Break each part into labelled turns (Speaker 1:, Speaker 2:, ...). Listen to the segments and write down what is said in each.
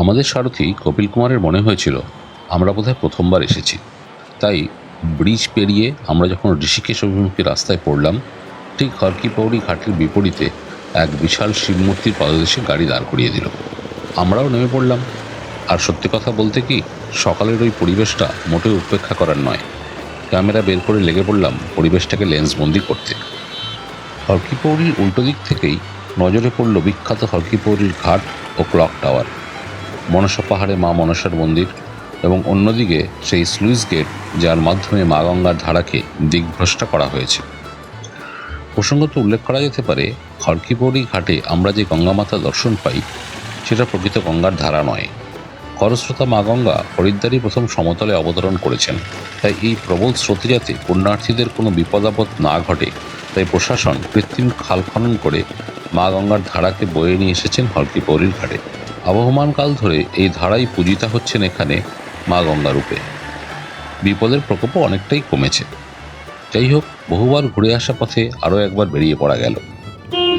Speaker 1: আমাদের সারথি কপিল কুমারের মনে হয়েছিল আমরা বোধহয় প্রথমবার এসেছি। তাই ব্রিজ পেরিয়ে আমরা যখন ঋষিকেশ অভিমুখী রাস্তায় পড়লাম, ঠিক হরকি পৌড়ি ঘাটের বিপরীতে এক বিশাল শিবমূর্তির পাদদেশে গাড়ি দাঁড় করিয়ে দিল। আমরাও নেমে পড়লাম। আর সত্যি কথা বলতে কি, সকালের ওই পরিবেশটা মোটেও উপেক্ষা করার নয়। ক্যামেরা বের করে লেগে পড়লাম পরিবেশটাকে লেন্সবন্দি করতে। হরকি পৌড়ির উল্টো দিক থেকেই নজরে পড়ল বিখ্যাত হরকি পৌড়ির ঘাট ও ক্লক টাওয়ার, মনসা পাহাড়ে মা মনসার মন্দির এবং অন্যদিকে সেই স্লুইস গেট, যার মাধ্যমে মা গঙ্গার ধারাকে দিকভ্রষ্টা করা হয়েছে। প্রসঙ্গত উল্লেখ করা যেতে পারে, হরকি পৌড়ি ঘাটে আমরা যে গঙ্গামাতা দর্শন পাই সেটা প্রকৃত গঙ্গার ধারা নয়। খরস্রোতা মা গঙ্গা হরিদ্বারই প্রথম সমতলে অবতরণ করেছেন। তাই এই প্রবল স্রোতে যাতে পুণ্যার্থীদের কোনো বিপদ আপদ না ঘটে, তাই প্রশাসন কৃত্রিম খাল খনন করে মা গঙ্গার ধারাকে বয়ে নিয়ে এসেছেন হরকি পৌড়ির ঘাটে। আবহমান কাল ধরে এই ধারাই পূজিতা হচ্ছেন এখানে মা গঙ্গা রূপে। বিপদের প্রকোপও অনেকটাই কমেছে। যাই হোক, বহুবার ঘুরে আসা পথে আরও একবার বেরিয়ে পড়া গেল।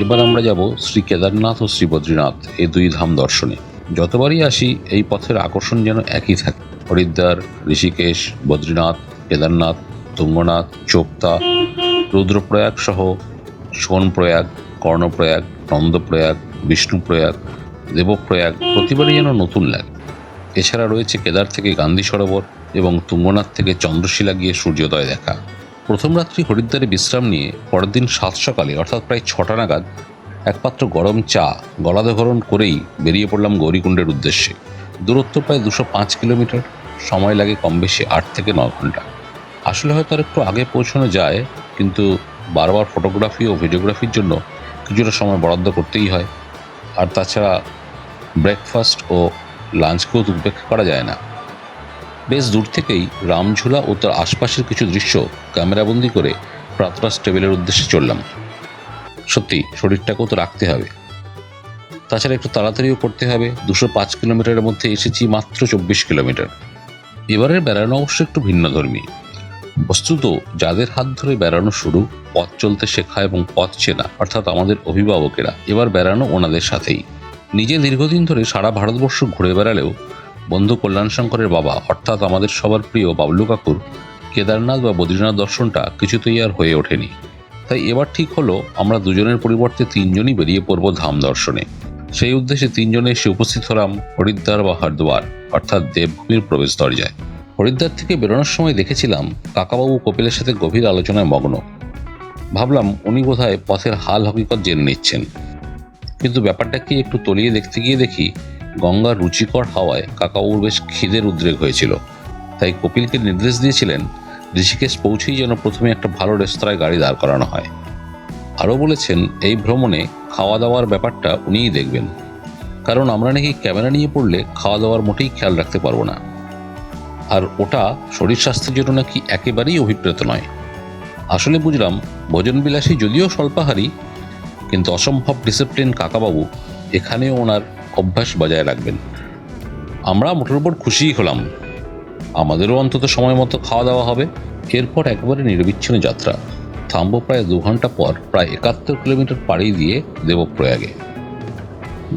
Speaker 1: এবার আমরা যাব শ্রী কেদারনাথ ও শ্রী বদ্রীনাথ, এই দুই ধাম দর্শনে। যতবারই আসি এই পথের আকর্ষণ যেন একই থাকে। হরিদ্বার, ঋষিকেশ, বদ্রীনাথ, কেদারনাথ, তুঙ্গনাথ, চোপতা, রুদ্রপ্রয়াগ সহ সোনপ্রয়াগ, কর্ণপ্রয়াগ, নন্দপ্রয়াগ, বিষ্ণুপ্রয়াগ, দেবপ্রয়াগ প্রতিবারই যেন নতুন লাগে। এছাড়া রয়েছে কেদার থেকে গান্ধী সরোবর এবং তুঙ্গনাথ থেকে চন্দ্রশিলা গিয়ে সূর্যোদয় দেখা। প্রথম রাত্রি হরিদ্বারে বিশ্রাম নিয়ে পরের দিন সাত সকালে অর্থাৎ প্রায় 6টা নাগাদ এক পাত্র গরম চা গলাধঃকরণ করেই বেরিয়ে পড়লাম গৌরীকুণ্ডের উদ্দেশ্যে। দূরত্ব প্রায় 205 কিলোমিটার, সময় লাগে কম বেশি 8 থেকে 9 ঘন্টা। আসলে হয়তো আর একটু আগে পৌঁছানো যায়, কিন্তু বারবার ফটোগ্রাফি ও ভিডিওগ্রাফির জন্য কিছুটা সময় বরাদ্দ করতেই হয়। আর তাছাড়া ব্রেকফাস্ট ও লাঞ্চকেও তো উপেক্ষা করা যায় না। বেশ দূর থেকেই রামঝুলা ও তার আশপাশের কিছু দৃশ্য ক্যামেরাবন্দি করে প্রাতরাশ টেবিলের উদ্দেশ্যে চললাম। সত্যি শরীরটাকেও তো রাখতে হবে, তাছাড়া একটু তাড়াতাড়িও করতে হবে। 205 কিলোমিটারের মধ্যে এসেছি মাত্র 24 কিলোমিটার। এবারের বেড়ানো অবশ্য একটু ভিন্নধর্মী। বস্তুত যাদের হাত ধরে বেড়ানো শুরু, পথ চলতে শেখা এবং পথ চেনা, অর্থাৎ আমাদের অভিভাবকেরা, এবার বেড়ানো ওনাদের সাথেই। নিজে দীর্ঘদিন ধরে সারা ভারতবর্ষ ঘুরে বেড়ালেও বন্ধু কল্যাণ শঙ্করের বাবা অর্থাৎ আমাদের সবার প্রিয় বাবলু কাকুর কেদারনাথ বা বদ্রীনাথ দর্শনটা কিছুতেই আর হয়ে ওঠেনি। তাই এবার ঠিক হলো আমরা দুজনের পরিবর্তে 3জনই বেরিয়ে পড়ব ধাম দর্শনে। সেই উদ্দেশ্যে 3জনে এসে উপস্থিত হলাম হরিদ্বার বা হরিদ্বার অর্থাৎ দেবভূমির প্রবেশ দরজায়। হরিদ্বার থেকে বেরোনোর সময় দেখেছিলাম কাকাবাবু কপিলের সাথে গভীর আলোচনায় মগ্ন। ভাবলাম উনি বোধহয় পথের হাল হকিকত জেনে নিচ্ছেন। কিন্তু ব্যাপারটা কি একটু তলিয়ে দেখতে গিয়ে দেখি গঙ্গার রুচিকর হাওয়ায় কাকাবাবুর বেশ খিদের উদ্রেক হয়েছিল। তাই কপিলকে নির্দেশ দিয়েছিলেন ঋষিকেশ পৌঁছেই যেন প্রথমে একটা ভালো রেস্তোরাঁয় গাড়ি দাঁড় করানো হয়। আরও বলেছেন এই ভ্রমণে খাওয়া দাওয়ার ব্যাপারটা উনিই দেখবেন, কারণ আমরা নাকি ক্যামেরা নিয়ে পড়লে খাওয়া দাওয়ার মোটেই খেয়াল রাখতে পারবো না। আর ওটা শরীর স্বাস্থ্যের জন্য নাকি একেবারেই অভিপ্রেত নয়। আসলে বুঝলাম ভোজনবিলাসী যদিও স্বল্পাহারী, কিন্তু অসম্ভব ডিসিপ্লিন কাকাবাবু এখানেও ওনার অভ্যাস বজায় রাখবেন। আমরা মোটের উপর খুশিই হলাম, আমাদেরও অন্তত সময় মতো খাওয়া দাওয়া হবে। এরপর একবারে নিরবিচ্ছিন্ন যাত্রা। থামবো প্রায় 2 ঘন্টা পর প্রায় 71 কিলোমিটার পাড়ি দিয়ে দেবপ্রয়াগে।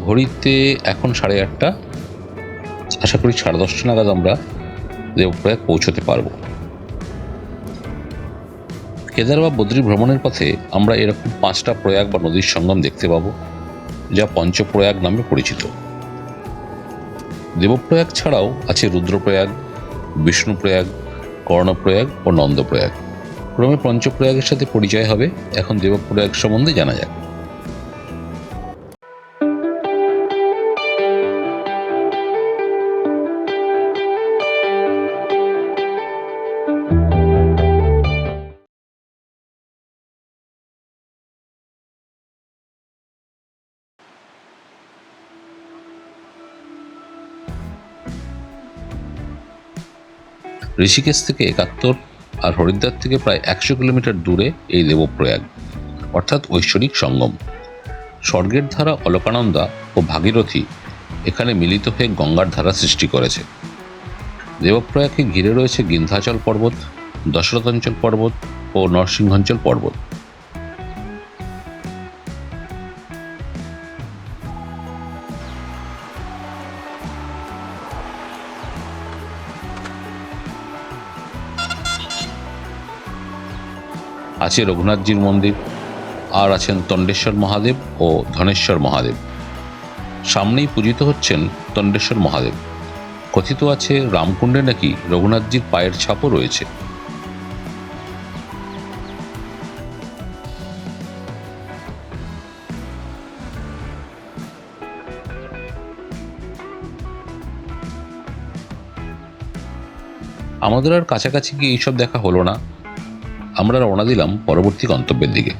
Speaker 1: ঘড়িতে এখন 8:30। আশা করি 10:30 নাগাদ আমরা দেবপ্রয়াগ পৌঁছতে পারবো। কেদার বা বদ্রী ভ্রমণের পথে আমরা এরকম 5টা প্রয়াগ বা নদীর সঙ্গম দেখতে পাবো, যা পঞ্চপ্রয়াগ নামে পরিচিত। দেবপ্রয়াগ ছাড়াও আছে রুদ্রপ্রয়াগ, বিষ্ণুপ্রয়াগ, কর্ণপ্রয়াগ ও নন্দপ্রয়াগ। ক্রমে পঞ্চপ্রয়াগের সাথে পরিচয় হবে। এখন দেবপ্রয়াগ সম্বন্ধে জানা যাক। ঋষিকেশ থেকে 71 আর হরিদ্বার থেকে প্রায় 100 কিলোমিটার দূরে এই দেবপ্রয়াগ, অর্থাৎ ঐশ্বরিক সঙ্গম। স্বর্গের ধারা অলকানন্দা ও ভাগীরথী এখানে মিলিত হয়ে গঙ্গার ধারা সৃষ্টি করেছে। দেবপ্রয়াগকে ঘিরে রয়েছে বিন্ধ্যাচল পর্বত, দশরথাঞ্চল পর্বত ও নরসিংহাঞ্চল পর্বত। আছে রঘুনাথজির মন্দির, আর আছেন তণ্ডেশ্বর মহাদেব ও ধনেশ্বর মহাদেব। সামনেই পূজিত হচ্ছেন তণ্ডেশ্বর মহাদেব। কথিত আছে রামকুণ্ডে নাকি রঘুনাথজির পায়ের ছাপও রয়েছে। আমাদের আর কাছাকাছি গিয়ে এইসব দেখা হলো না। আমরা রওনা দিলাম পরবর্তী গন্তব্যের দিকে।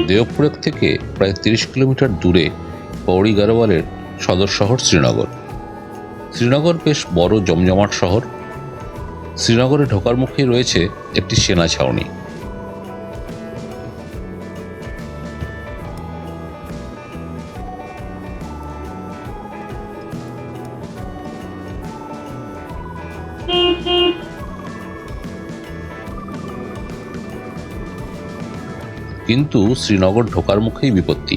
Speaker 1: দেওপ্রয়াগ থেকে প্রায় 30 কিলোমিটার দূরে পৌড়ি গাড়োয়ালের সদর শহর শ্রীনগর। শ্রীনগর বেশ বড় জমজমাট শহর। শ্রীনগরে ঢোকার মুখেই রয়েছে একটি সেনা ছাউনি। কিন্তু শ্রীনগর ঢোকার মুখেই বিপত্তি।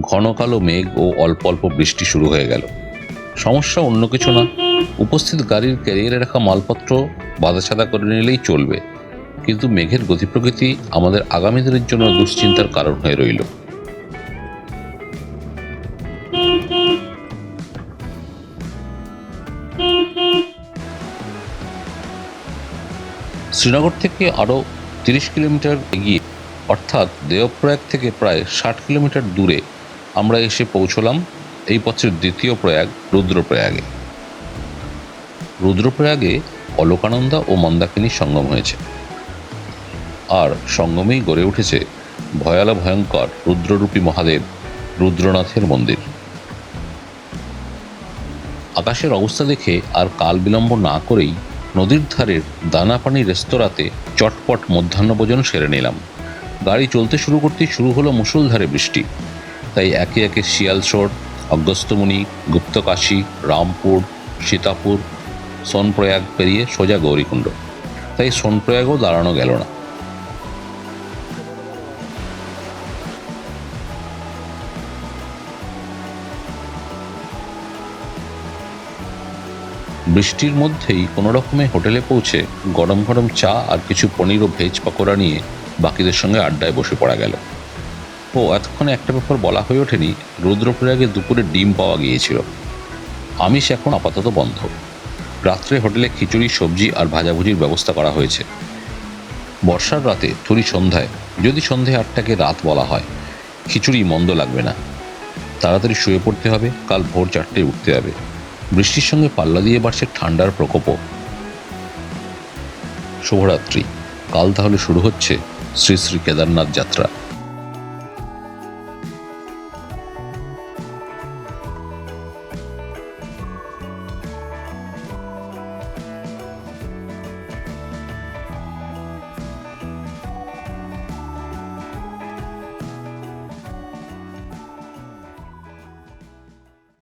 Speaker 1: ঘন কালো মেঘ ও অল্প অল্প বৃষ্টি শুরু হয়ে গেল। সমস্যা অন্য কিছু না, উপস্থিত গাড়ির ক্যারিয়ারে রাখা মালপত্র বাঁধাছাদা করে নিলেই চলবে, কিন্তু মেঘের গতি প্রকৃতি আমাদের আগামী দিনের জন্য দুশ্চিন্তার কারণ হয়ে রইল। শ্রীনগর থেকে আরও 30 কিলোমিটার এগিয়ে, অর্থাৎ দেওপ্রয়াগ থেকে প্রায় 60 কিলোমিটার দূরে আমরা এসে পৌঁছলাম এই পথের দ্বিতীয় প্রয়াগ রুদ্রপ্রয়াগে। রুদ্রপ্রয়াগে অলকানন্দা ও মন্দাকিনীর সঙ্গম হয়েছে, আর সঙ্গমেই গড়ে উঠেছে ভয়াল ভয়ঙ্কর রুদ্ররূপী মহাদেব রুদ্রনাথের মন্দির। আকাশের অবস্থা দেখে আর কাল বিলম্ব না করেই নদীর ধারের দানাপানি রেস্তোরাঁতে চটপট মধ্যাহ্নভোজন সেরে নিলাম। গাড়ি চলতে শুরু করতেই শুরু হলো মুষলধারে বৃষ্টি। তাই একে একে শিয়ালসোর, অগস্ত্যমুনি, গুপ্তকাশী, রামপুর, সীতাপুর, সোনপ্রয়াগ পেরিয়ে সোজা গৌরীকুণ্ড। তাই সোনপ্রয়াগও দাঁড়ানো গেল না। বৃষ্টির মধ্যেই কোনো রকমে হোটেলে পৌঁছে গরম গরম চা আর কিছু পনির ও ভেজ পকোড়া নিয়ে বাকিদের সঙ্গে আড্ডায় বসে পড়া গেল। ও এতক্ষণে একটা ব্যাপার বলা হয়ে ওঠেনি, রুদ্রপ্রয়াগে দুপুরে ডিম পাওয়া গিয়েছিল। আমিষ এখন আপাতত বন্ধ। রাত্রে হোটেলে খিচুড়ি, সবজি আর ভাজাভুজির ব্যবস্থা করা হয়েছে। বর্ষার রাতে থুড়ি সন্ধ্যায়, যদি সন্ধে 8টাকে রাত বলা হয়, খিচুড়ি মন্দ লাগবে না। তাড়াতাড়ি শুয়ে পড়তে হবে, কাল ভোর 4টায় উঠতে হবে। বৃষ্টির সঙ্গে পাল্লা দিয়ে বাড়ছে ঠান্ডার প্রকোপও। শুভরাত্রি। কাল তাহলে শুরু হচ্ছে শ্রী শ্রী কেদারনাথ যাত্রা।